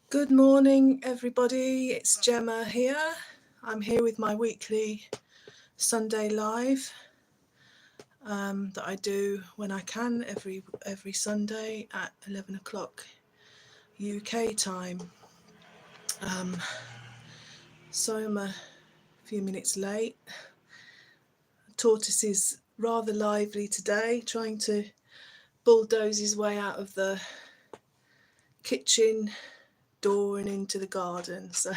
Good morning, everybody. It's Gemma here. I'm here with my weekly Sunday live that I do when I can every Sunday at 11 o'clock UK time. So I'm a few minutes late. Tortoise is rather lively today, trying to bulldoze his way out of the kitchen door and into the garden. So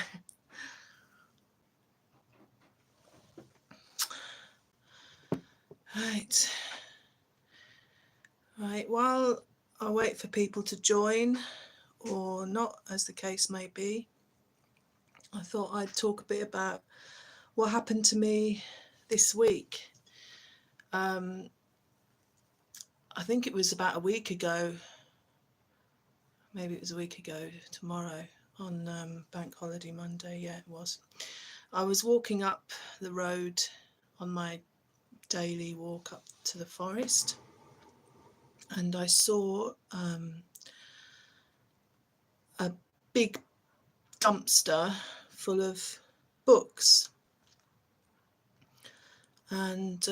Right, while I wait for people to join, or not, as the case may be, I thought I'd talk a bit about what happened to me this week. I think it was about a week ago, maybe it was a week ago tomorrow, on Bank Holiday Monday, yeah it was. I was walking up the road on my daily walk up to the forest, and I saw a big dumpster full of books, and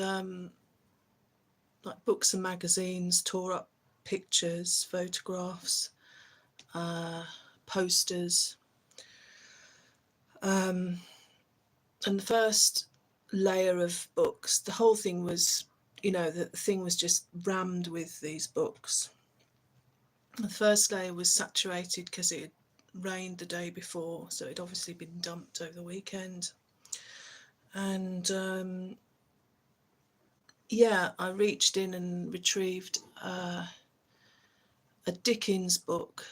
like books and magazines, tore up pictures, photographs, posters, and the first layer of books, the whole thing was, the thing was just rammed with these books. The first layer was saturated because it had rained the day before, so it'd obviously been dumped over the weekend. And I reached in and retrieved a Dickens book,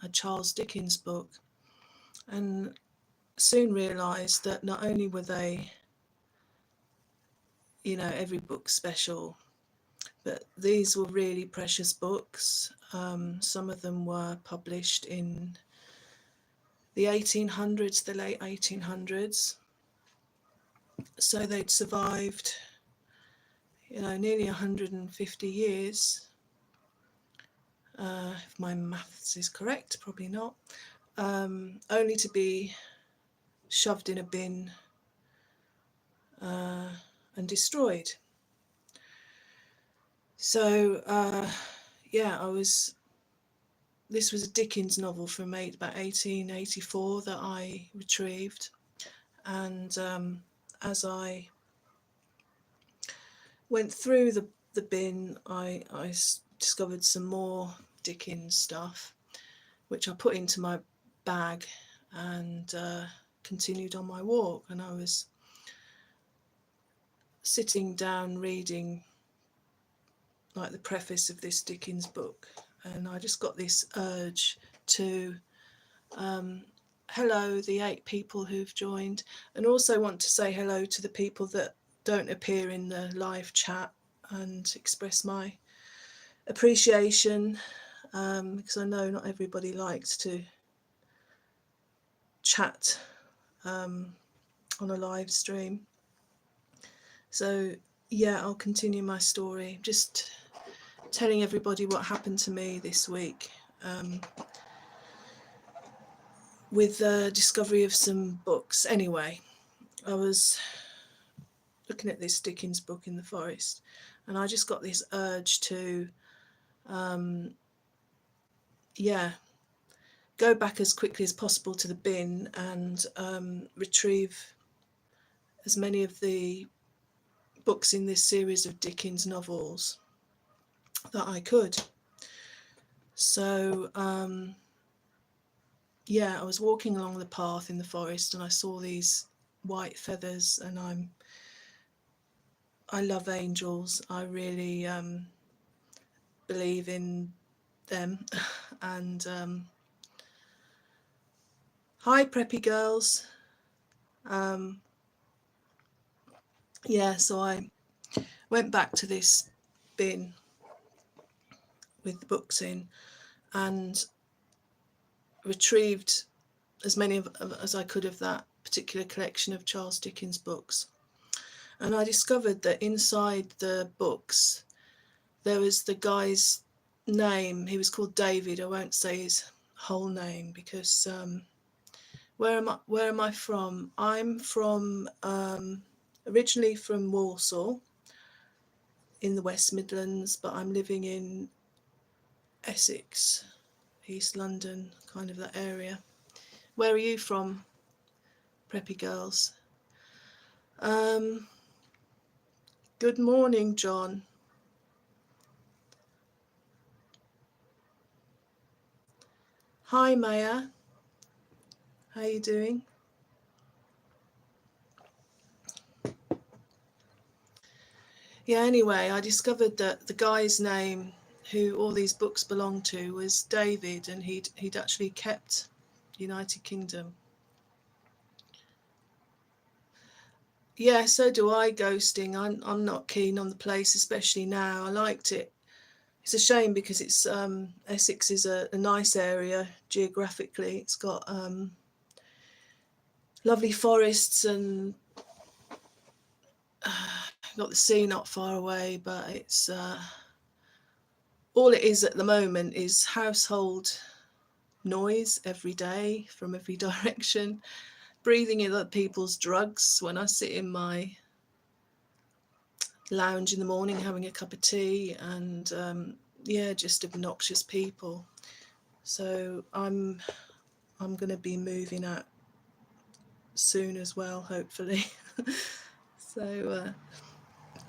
a Charles Dickens book, and soon realised that not only were they, every book special, but these were really precious books. Some of them were published in the 1800s, the late 1800s. So they'd survived, nearly 150 years. If my maths is correct, probably not. Only to be shoved in a bin and destroyed. So this was a Dickens novel from about 1884 that I retrieved, and as I went through the bin, I discovered some more Dickens stuff, which I put into my bag and continued on my walk. And I was sitting down reading like the preface of this Dickens book, and I just got this urge to hello the 8 people who've joined, and also want to say hello to the people that don't appear in the live chat and express my appreciation, because I know not everybody likes to chat on a live stream. So I'll continue my story, just telling everybody what happened to me this week with the discovery of some books. Anyway, I was looking at this Dickens book in the forest, and I just got this urge to go back as quickly as possible to the bin and retrieve as many of the books in this series of Dickens novels that I could. So I was walking along the path in the forest, and I saw these white feathers, and I love angels. I really believe in them. And hi preppy girls. So I went back to this bin with the books in and retrieved as many as I could of that particular collection of Charles Dickens books. And I discovered that inside the books there was the guy's name. He was called David. I won't say his whole name, because where am I from? I'm from originally from Walsall in the West Midlands, but I'm living in Essex, East London, kind of that area. Where are you from, preppy girls? Good morning, John. Hi, Maya. How you doing? Yeah, anyway, I discovered that the guy's name who all these books belong to was David, and he'd actually kept United Kingdom. Yeah, so do I, ghosting. I'm not keen on the place, especially now. I liked it. It's a shame because it's Essex is a nice area geographically. It's got lovely forests and got the sea not far away, but it's all it is at the moment is household noise every day from every direction, breathing in other people's drugs when I sit in my lounge in the morning having a cup of tea, and yeah, just obnoxious people. So I'm going to be moving out soon as well, hopefully. So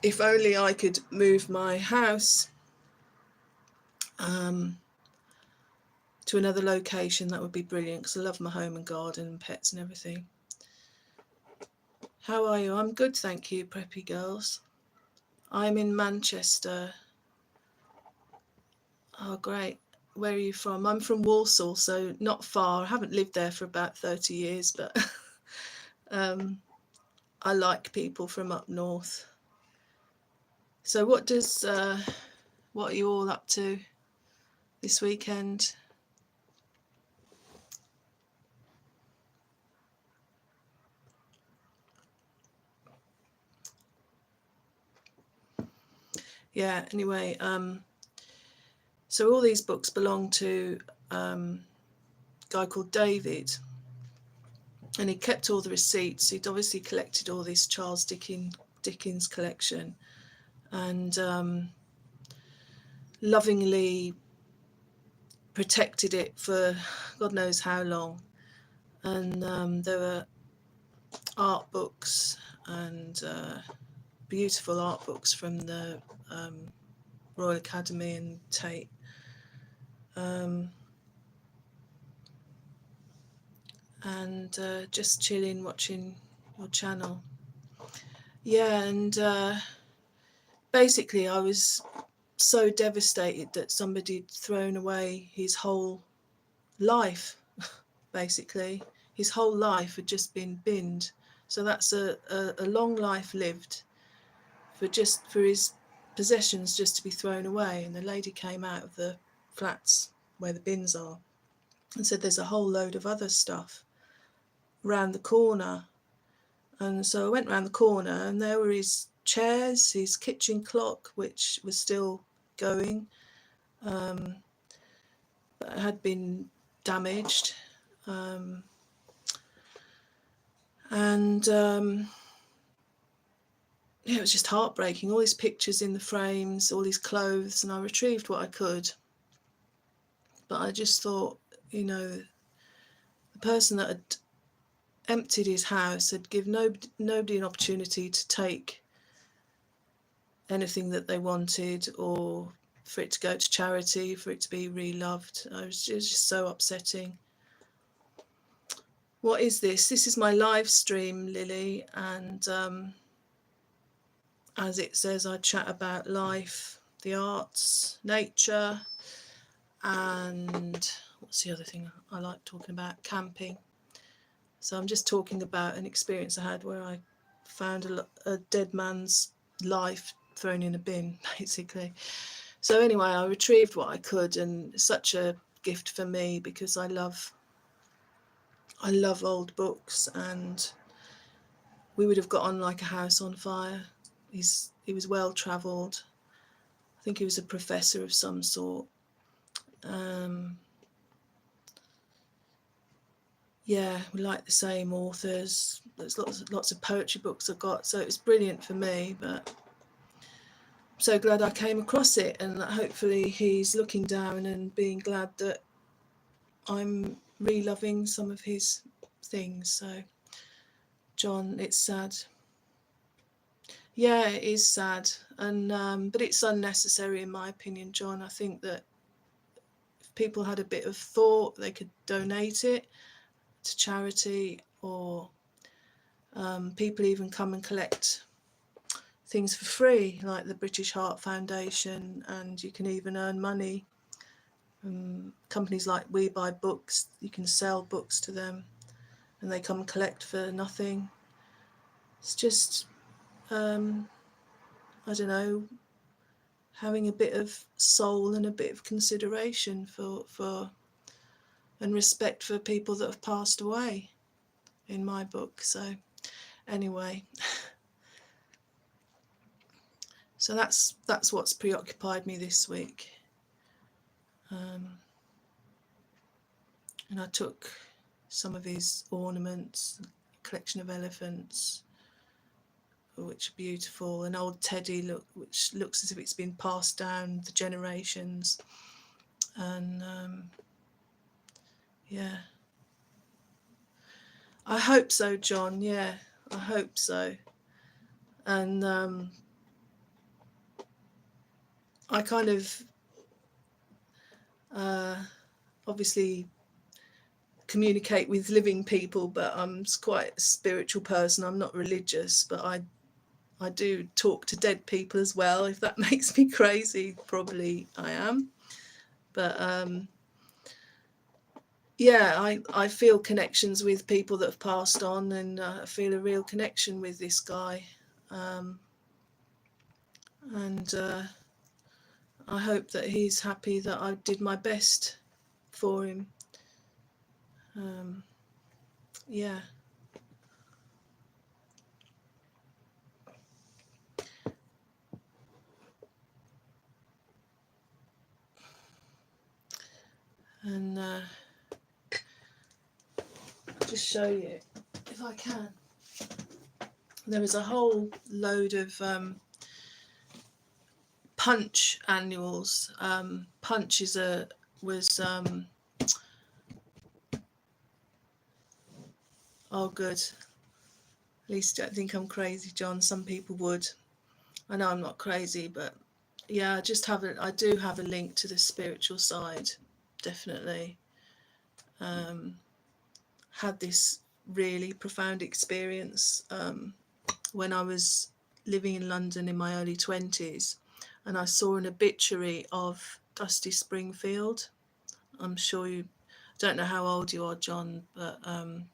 if only I could move my house to another location, that would be brilliant, because I love my home and garden and pets and everything. How are you? I'm good, thank you, preppy girls. I'm in Manchester. Oh, great. Where are you from? I'm from Walsall, so not far. I haven't lived there for about 30 years, but I like people from up north. So what are you all up to this weekend? Yeah, anyway, so all these books belong to a guy called David, and he kept all the receipts. He'd obviously collected all this Charles Dickens collection, and lovingly protected it for God knows how long. And there were art books and beautiful art books from the Royal Academy and Tate. And just chilling, watching your channel. Yeah, and basically I was so devastated that somebody'd thrown away his whole life. Basically, his whole life had just been binned. So that's a long life lived for his possessions just to be thrown away. And the lady came out of the flats where the bins are and said there's a whole load of other stuff round the corner. And so I went round the corner, and there were his chairs, his kitchen clock, which was still going, but it had been damaged. And yeah, it was just heartbreaking. All these pictures in the frames, all these clothes, and I retrieved what I could. But I just thought, the person that had emptied his house had given nobody an opportunity to take anything that they wanted, or for it to go to charity, for it to be re-loved. It was just so upsetting. What is this? This is my live stream, Lily, and as it says, I chat about life, the arts, nature, and what's the other thing I like talking about? Camping. So I'm just talking about an experience I had where I found a dead man's life thrown in a bin, basically. So anyway, I retrieved what I could, and it's such a gift for me because I love old books, and we would have got on like a house on fire. He was well travelled. I think he was a professor of some sort. yeah, we like the same authors. There's lots of poetry books I've got, so it was brilliant for me. But I'm so glad I came across it, and that hopefully he's looking down and being glad that I'm re-loving some of his things. So, John, it's sad. Yeah, it is sad, and but it's unnecessary in my opinion, John. I think that if people had a bit of thought, they could donate it to charity, or people even come and collect things for free, like the British Heart Foundation, and you can even earn money. Companies like We Buy Books, you can sell books to them, and they come and collect for nothing. It's just, I don't know, having a bit of soul and a bit of consideration for and respect for people that have passed away in my book. So anyway, so that's what's preoccupied me this week. And I took some of his ornaments, a collection of elephants, which are beautiful, an old teddy which looks as if it's been passed down the generations, and yeah, I hope so, John. Yeah, I hope so. And I kind of obviously communicate with living people, but I'm quite a spiritual person. I'm not religious, but I do talk to dead people as well. If that makes me crazy, probably I am. But yeah, I feel connections with people that have passed on, and I feel a real connection with this guy. And I hope that he's happy that I did my best for him. Yeah. And I'll just show you if I can. There was a whole load of Punch annuals. Punch was oh good. At least I don't think I'm crazy, John. Some people would. I know I'm not crazy, but yeah, I do have a link to the spiritual side, definitely. Had this really profound experience when I was living in London in my early 20s, and I saw an obituary of Dusty Springfield. I'm sure you don't know how old you are, John, but I'm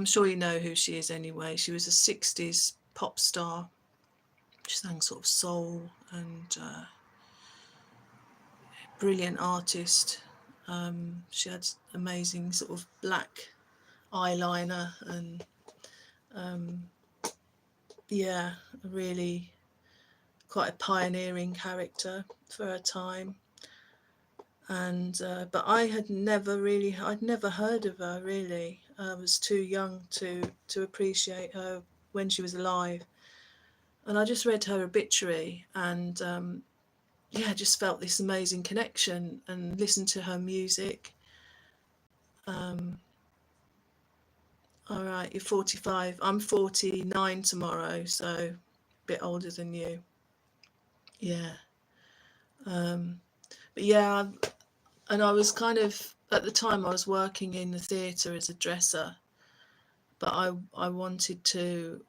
sure you know who she is anyway. She was a 60s pop star. She sang sort of soul, and brilliant artist. She had amazing sort of black eyeliner, and yeah, really quite a pioneering character for her time. And but I'd never heard of her really. I was too young to appreciate her when she was alive. And I just read her obituary, and yeah, just felt this amazing connection and listened to her music. All right, you're 45. I'm 49 tomorrow, so a bit older than you. Yeah. But yeah, and I was kind of, at the time I was working in the theatre as a dresser, but I wanted to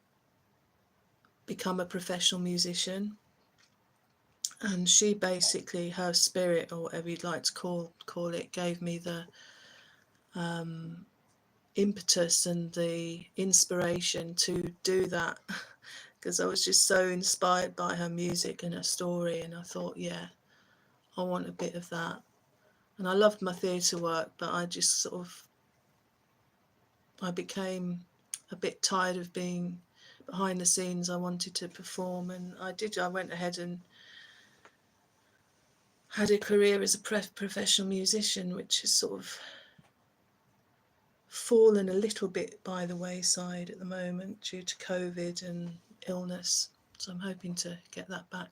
become a professional musician. And she basically, her spirit, or whatever you'd like to call it, gave me the impetus and the inspiration to do that, because I was just so inspired by her music and her story, and I thought, yeah, I want a bit of that. And I loved my theatre work, but I just sort of, I became a bit tired of being behind the scenes. I wanted to perform, and I went ahead and had a career as a professional musician, which is sort of fallen a little bit by the wayside at the moment due to COVID and illness. So I'm hoping to get that back.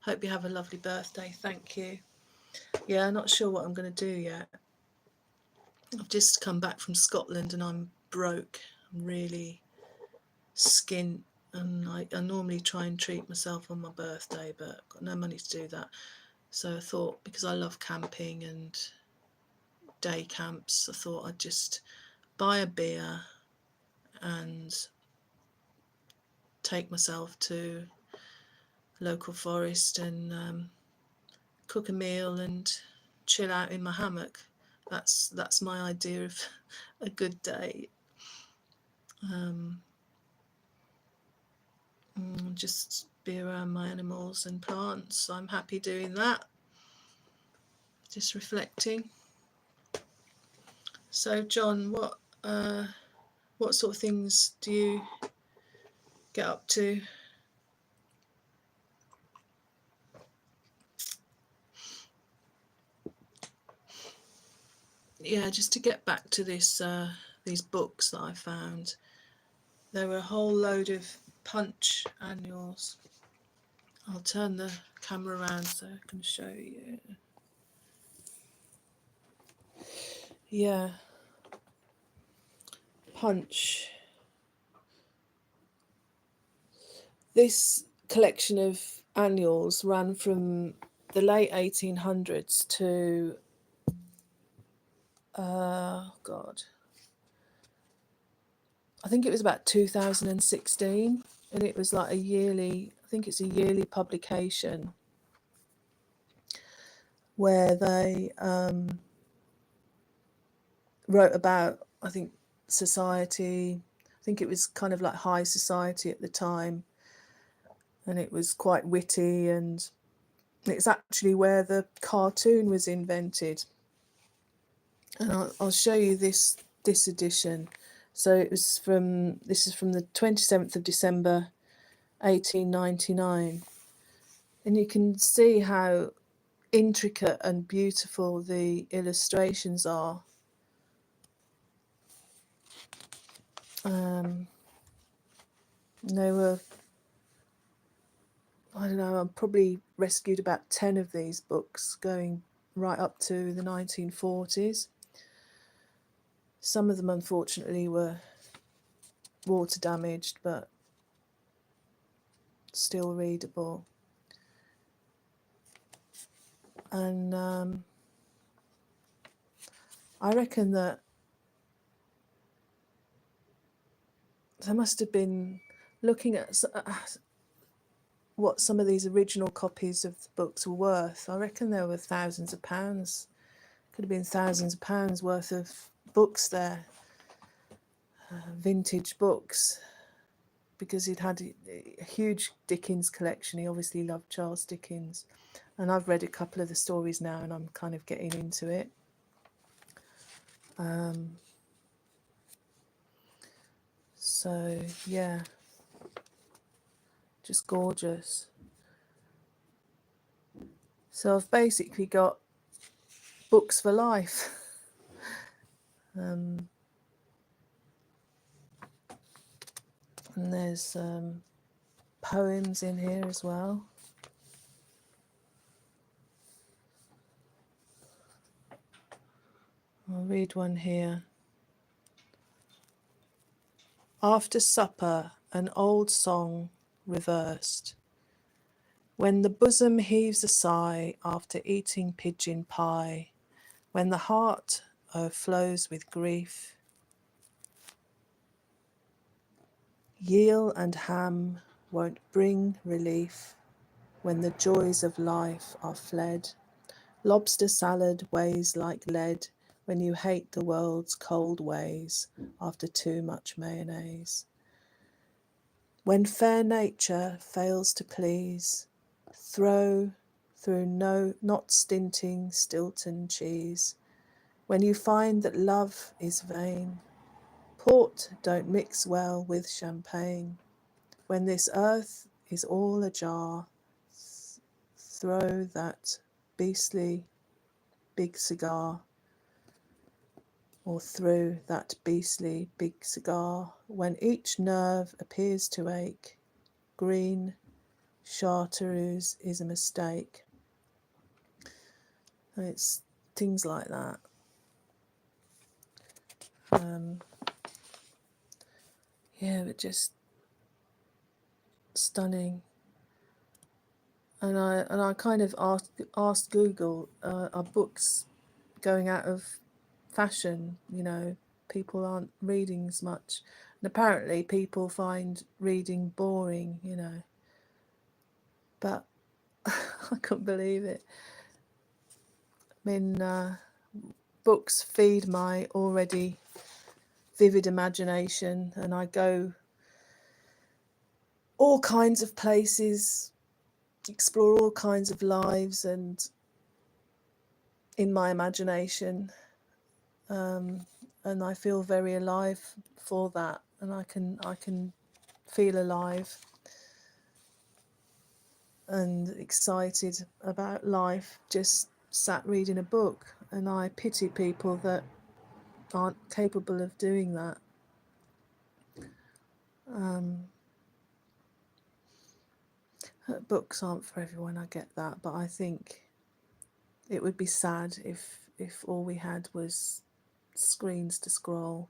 Hope you have a lovely birthday. Thank you. Yeah, I'm not sure what I'm going to do yet. I've just come back from Scotland and I'm broke. I'm really skint, and I normally try and treat myself on my birthday, but I've got no money to do that. So I thought, because I love camping and day camps, I thought I'd just buy a beer and take myself to a local forest and cook a meal and chill out in my hammock. That's my idea of a good day. Just be around my animals and plants. I'm happy doing that. Just reflecting. So, John, what sort of things do you get up to? Yeah, just to get back to this, these books that I found. There were a whole load of Punch annuals. I'll turn the camera around so I can show you. Yeah, Punch. This collection of annuals ran from the late 1800s to, God, I think it was about 2016, and it was like a yearly, I think it's a yearly publication where they wrote about, I think, society. I think it was kind of like high society at the time, and it was quite witty, and it's actually where the cartoon was invented. And I'll show you this edition. So this is from the 27th of December 1899, and you can see how intricate and beautiful the illustrations are. They were, I don't know, I probably rescued about 10 of these books going right up to the 1940s. Some of them, unfortunately, were water damaged, but still readable. And I reckon that there must have been, looking at what some of these original copies of the books were worth, I reckon there were thousands of pounds. Could have been thousands of pounds worth of books there, vintage books, because he'd had a huge Dickens collection. He obviously loved Charles Dickens, and I've read a couple of the stories now and I'm kind of getting into it. So yeah, just gorgeous. So I've basically got books for life. And there's poems in here as well. I'll read one here. After supper, an old song reversed. When the bosom heaves a sigh after eating pigeon pie, when the heart o'erflows with grief, Veal and ham won't bring relief. When the joys of life are fled, lobster salad weighs like lead. When you hate the world's cold ways after too much mayonnaise. When fair nature fails to please, throw through not stinting Stilton cheese. When you find that love is vain, port don't mix well with champagne. When this earth is all ajar, throw that beastly big cigar. or through that beastly big cigar, when each nerve appears to ache, green chartreuse is a mistake. And it's things like that. Yeah, but just stunning. And I kind of asked Google, are books going out of fashion? You know, people aren't reading as much, and apparently people find reading boring. You know, but I couldn't believe it. I mean, books feed my already vivid imagination, and I go all kinds of places, explore all kinds of lives, and in my imagination, and I feel very alive for that, and I can feel alive and excited about life just sat reading a book, and I pity people that aren't capable of doing that. Books aren't for everyone, I get that, but I think it would be sad if all we had was screens to scroll.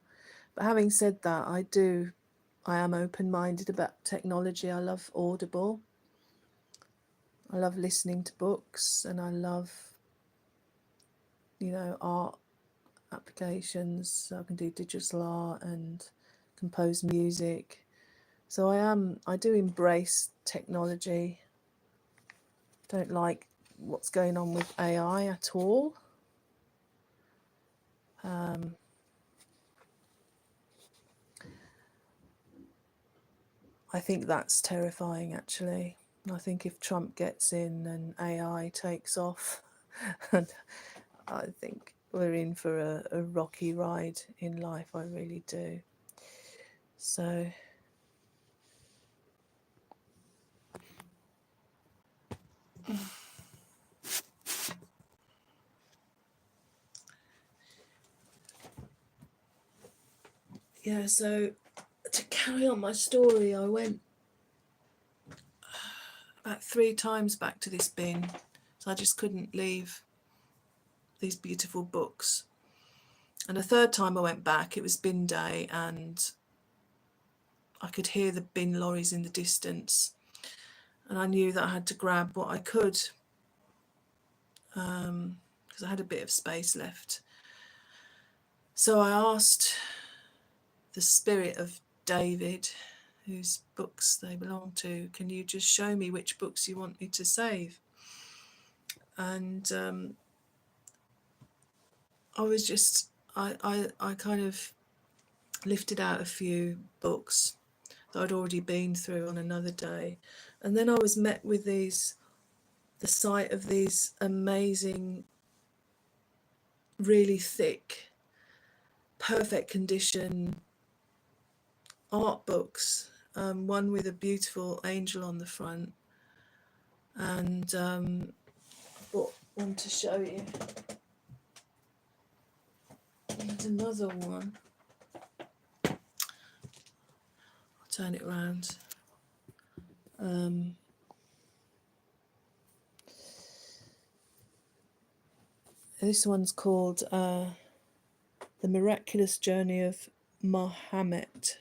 But having said that, I am open-minded about technology. I love Audible. I love listening to books, and I love, art applications. So I can do digital art and compose music. So I do embrace technology. Don't like what's going on with AI at all. I think that's terrifying, actually. I think if Trump gets in and AI takes off, and I think we're in for a rocky ride in life. I really do. So, yeah, so to carry on my story, I went about 3 times back to this bin. So I just couldn't leave these beautiful books. And a third time I went back, it was bin day, and I could hear the bin lorries in the distance. And I knew that I had to grab what I could, because I had a bit of space left. So I asked the spirit of David, whose books they belong to, can you just show me which books you want me to save? And I kind of lifted out a few books that I'd already been through on another day. And then I was met with the sight of these amazing, really thick, perfect condition art books, one with a beautiful angel on the front, and one to show you. There's another one. I'll turn it around. This one's called The Miraculous Journey of Mahomet.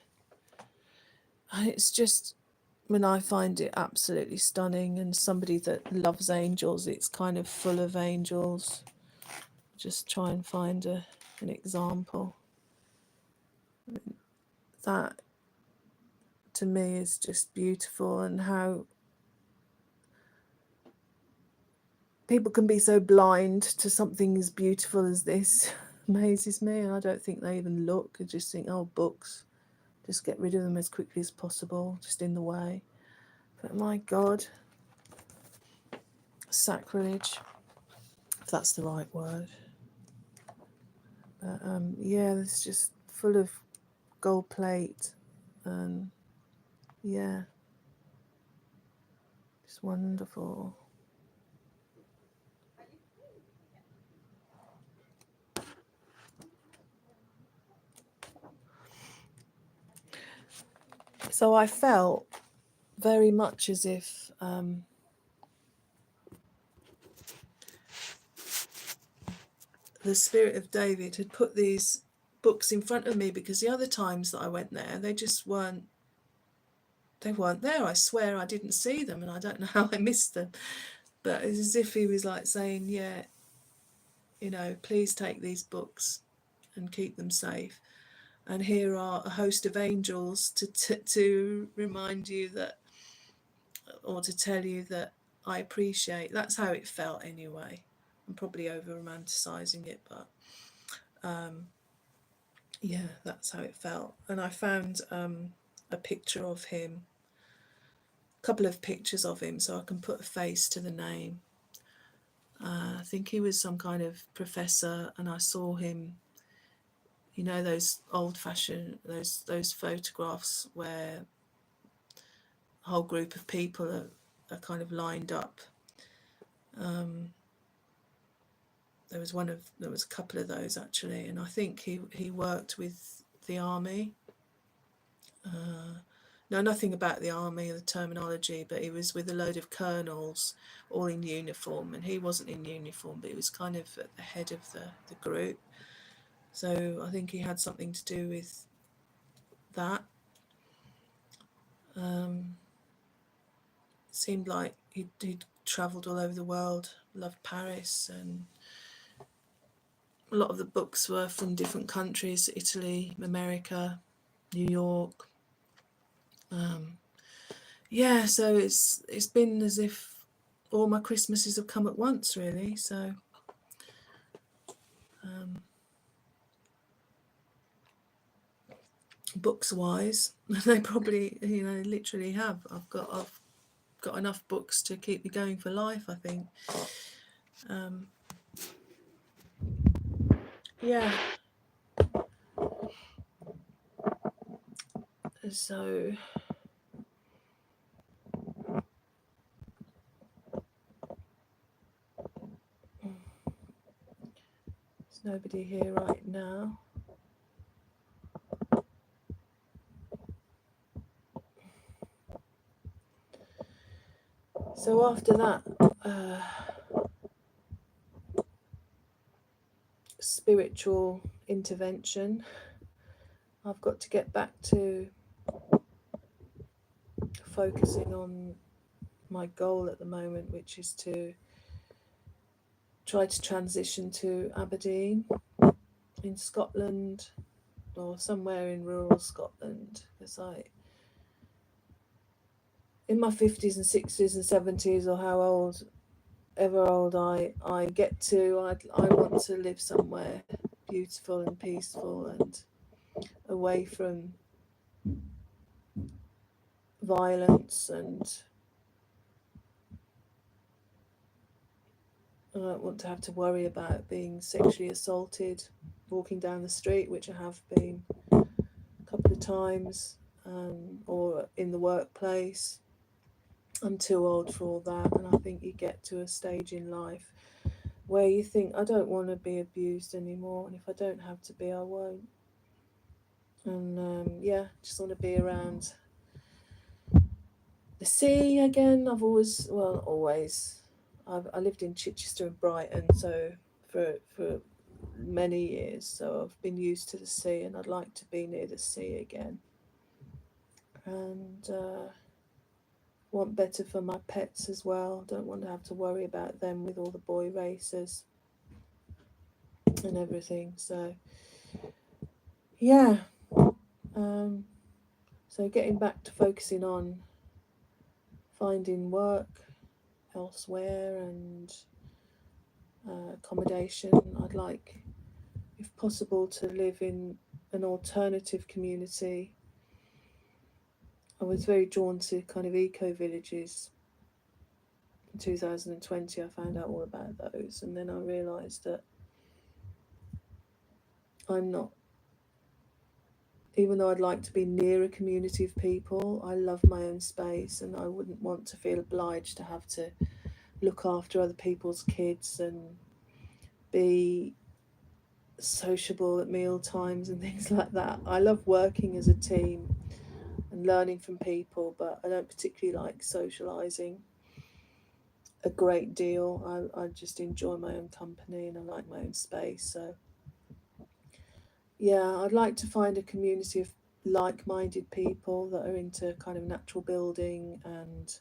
And it's just, when I find it absolutely stunning, and somebody that loves angels, it's kind of full of angels. Just try and find an example. That, to me, is just beautiful, and how people can be so blind to something as beautiful as this amazes me. And I don't think they even look. They just think, oh, books, just get rid of them as quickly as possible, just in the way. But my God, sacrilege, if that's the right word. But yeah, it's just full of gold plate, and yeah, it's wonderful. So I felt very much as if the Spirit of David had put these books in front of me, because the other times that I went there, they just weren't there. I swear I didn't see them, and I don't know how I missed them. But it's as if he was like saying, yeah, please take these books and keep them safe. And here are a host of angels to remind you that, or to tell you that I appreciate. That's how it felt anyway. I'm probably over romanticizing it, but yeah, that's how it felt. And I found a picture of him, a couple of pictures of him, so I can put a face to the name. I think he was some kind of professor, and I saw him, those old-fashioned, those photographs where a whole group of people are kind of lined up. There was a couple of those actually, and I think he worked with the army. Know nothing about the army or the terminology, but he was with a load of colonels all in uniform, and he wasn't in uniform, but he was kind of at the head of the group. So I think he had something to do with that. Seemed like he'd travelled all over the world, loved Paris, and a lot of the books were from different countries: Italy, America, New York. Yeah, so it's been as if all my Christmases have come at once, really. So books wise, they probably literally have. I've got enough books to keep me going for life, I think. Yeah. So there's nobody here right now. So after that spiritual intervention, I've got to get back to focusing on my goal at the moment, which is to try to transition to Aberdeen in Scotland, or somewhere in rural Scotland, because in my 50s and 60s and 70s, or ever old I get to, I want to live somewhere beautiful and peaceful and away from violence, and I don't want to have to worry about being sexually assaulted walking down the street, which I have been a couple of times, or in the workplace. I'm too old for all that, and I think you get to a stage in life where you think, I don't want to be abused anymore, and if I don't have to be, I won't. And just want to be around the sea again. I lived in Chichester and Brighton, so for many years, so I've been used to the sea, and I'd like to be near the sea again. And want better for my pets as well. Don't want to have to worry about them with all the boy racers and everything. So yeah, so getting back to focusing on finding work elsewhere and accommodation. I'd like, if possible, to live in an alternative community. I was very drawn to kind of eco villages. In 2020, I found out all about those, and then I realised that I'm not, even though I'd like to be near a community of people, I love my own space, and I wouldn't want to feel obliged to have to look after other people's kids and be sociable at meal times and things like that. I love working as a team, and learning from people, but I don't particularly like socialising a great deal. I just enjoy my own company and I like my own space. So yeah, I'd like to find a community of like-minded people that are into kind of natural building and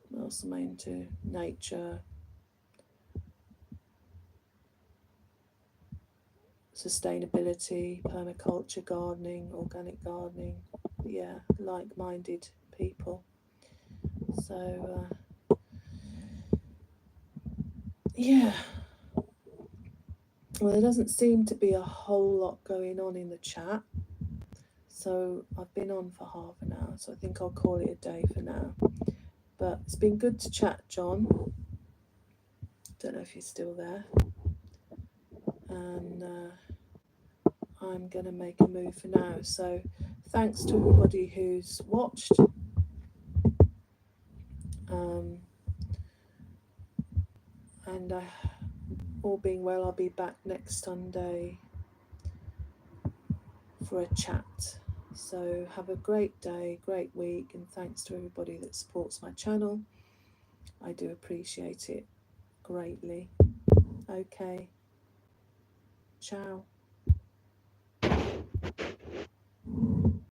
what else am I into? Nature, sustainability, permaculture, gardening, organic gardening. Yeah, like-minded people. So yeah, well, there doesn't seem to be a whole lot going on in the chat. So I've been on for half an hour, so I think I'll call it a day for now. But it's been good to chat, John. Don't know if you're still there. And I'm going to make a move for now. So thanks to everybody who's watched. And all being well, I'll be back next Sunday for a chat. So have a great day, great week, and thanks to everybody that supports my channel. I do appreciate it greatly. Okay. Ciao.